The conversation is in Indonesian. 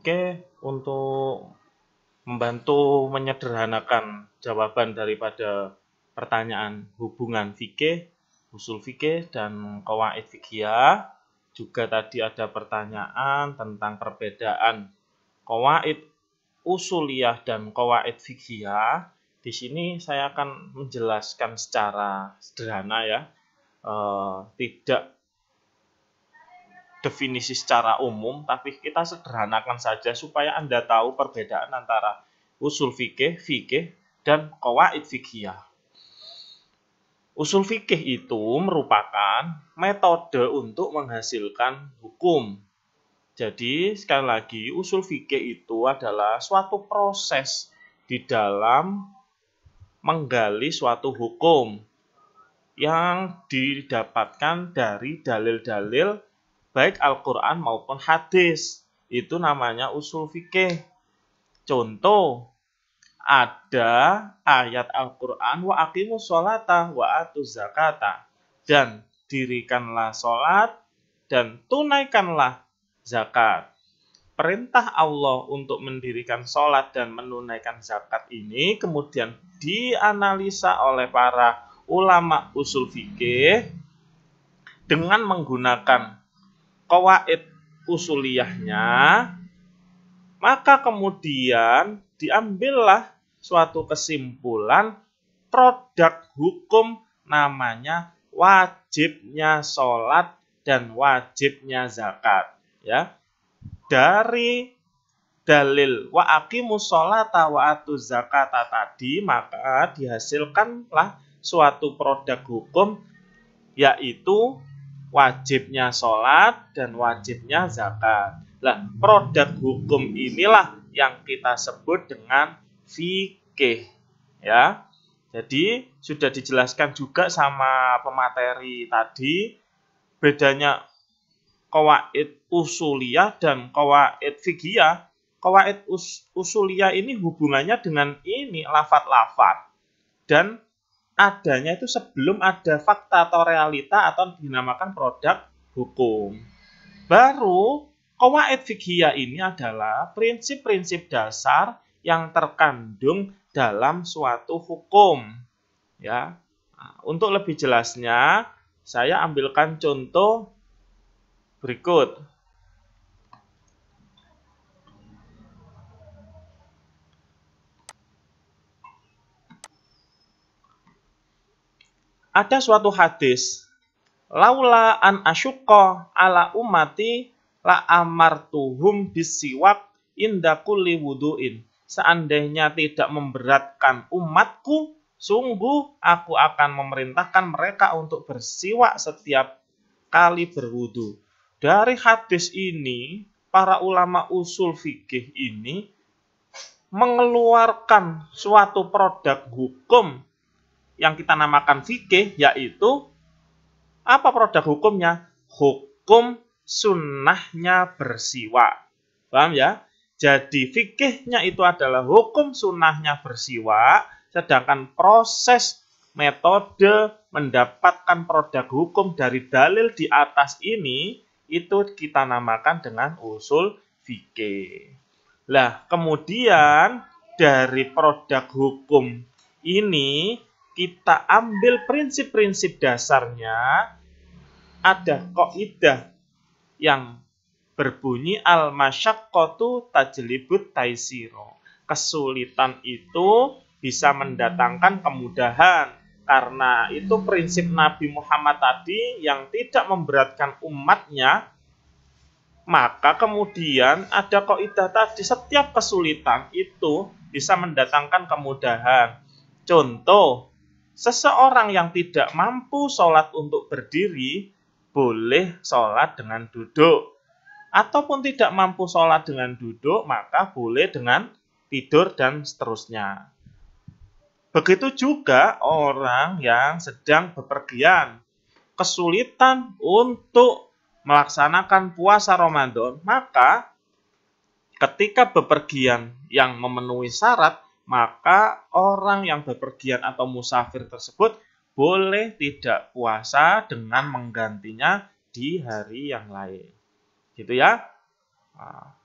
fikih untuk membantu menyederhanakan jawaban daripada pertanyaan hubungan fikih, usul fikih, dan qawaid fiqhiyah. Juga tadi ada pertanyaan tentang perbedaan qawaid usuliyah dan qawaid fiqhiyah. Di sini saya akan menjelaskan secara sederhana ya, tidak definisi secara umum, tapi kita sederhanakan saja supaya Anda tahu perbedaan antara usul fikih, dan qawaid fiqhiyah. Usul fikih itu merupakan metode untuk menghasilkan hukum. Jadi, sekali lagi, usul fikih itu adalah suatu proses di dalam menggali suatu hukum yang didapatkan dari dalil-dalil baik Al-Quran maupun hadis. Itu namanya usul fikih. Contoh, ada ayat Al-Quran, wa aqimus sholata wa atuz zakata, dan dirikanlah sholat dan tunaikanlah zakat. Perintah Allah untuk mendirikan sholat dan menunaikan zakat ini kemudian dianalisa oleh para ulama usul fikih dengan menggunakan qawaid usuliyahnya, maka kemudian diambillah suatu kesimpulan produk hukum namanya wajibnya sholat dan wajibnya zakat. Ya, dari dalil wa aqimus sholata wa atuz zakata tadi, maka dihasilkanlah suatu produk hukum, yaitu wajibnya sholat dan wajibnya zakat. Nah, produk hukum inilah yang kita sebut dengan fikih. Ya, jadi sudah dijelaskan juga sama pemateri tadi bedanya qawaid usuliyah dan qawaid fiqhiyah. Qawaid usuliyah ini hubungannya dengan ini lafadz-lafadz, dan adanya itu sebelum ada fakta atau realita atau dinamakan produk hukum. Baru qawaid fiqhiyah ini adalah prinsip-prinsip dasar yang terkandung dalam suatu hukum. Ya, nah, untuk lebih jelasnya saya ambilkan contoh berikut. Ada suatu hadis, laula an asyqa ala ummati la amartuhum bisiwak inda kulli wudu'in. Seandainya tidak memberatkan umatku, sungguh aku akan memerintahkan mereka untuk bersiwak setiap kali berwudu. Dari hadis ini, para ulama usul fikih ini mengeluarkan suatu produk hukum yang kita namakan fikih, yaitu apa produk hukumnya? Hukum sunnahnya bersiwak. Paham ya? Jadi fikihnya itu adalah hukum sunnahnya bersiwak, sedangkan proses metode mendapatkan produk hukum dari dalil di atas ini itu kita namakan dengan usul fikih. Lah, kemudian dari produk hukum ini kita ambil prinsip-prinsip dasarnya. Ada kaidah yang berbunyi al-masyaqqatu tajlibut taisiro. Kesulitan itu bisa mendatangkan kemudahan. Karena itu prinsip Nabi Muhammad tadi yang tidak memberatkan umatnya, maka kemudian ada kaidah tadi, setiap kesulitan itu bisa mendatangkan kemudahan. Contoh, seseorang yang tidak mampu sholat untuk berdiri, boleh sholat dengan duduk. Ataupun tidak mampu sholat dengan duduk, maka boleh dengan tidur dan seterusnya. Begitu juga orang yang sedang bepergian, kesulitan untuk melaksanakan puasa Ramadan, maka ketika bepergian yang memenuhi syarat, maka orang yang bepergian atau musafir tersebut boleh tidak puasa dengan menggantinya di hari yang lain. Gitu ya. Nah,